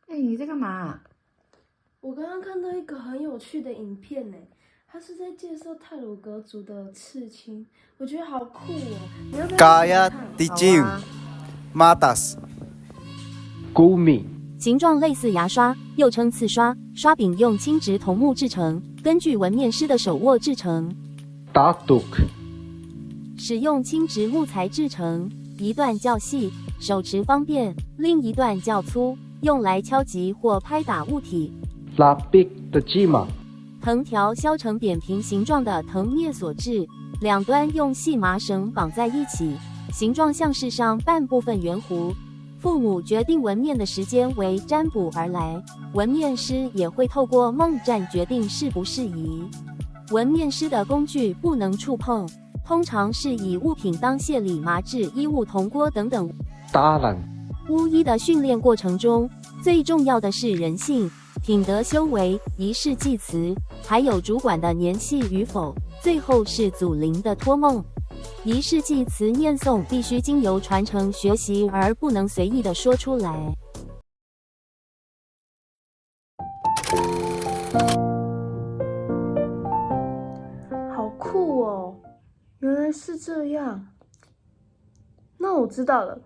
哎，你在干嘛？我刚刚看到一个很有趣的影片呢，它是在介绍太鲁阁族的刺青，我觉得好酷哦！你要不要一起 Kaya 来看？ Ticim 好啊， Matas Gumi 形状类似牙刷，又称刺刷，刷柄用轻质桐木制成，根据纹面师的手握制成， Datuk 使用轻质木材制成，一段较细，手持方便；另一段较粗，用来敲击或拍打物体。 Lapik Tejima 藤条削成扁平形状的藤篾所制，两端用细麻绳绑在一起，形状像是上半部分圆弧。父母决定纹面的时间为占卜而来，纹面师也会透过梦占决定适不适宜。纹面师的工具不能触碰，通常是以物品当谢礼、麻制、衣物、铜锅等等。 Talan 巫医的训练过程中，最重要的是人性、品德修为、仪式祭词，还有主管的年系与否，最后是祖灵的托梦。仪式祭词念诵必须经由传承学习，而不能随意的说出来。好酷哦！原来是这样。那我知道了，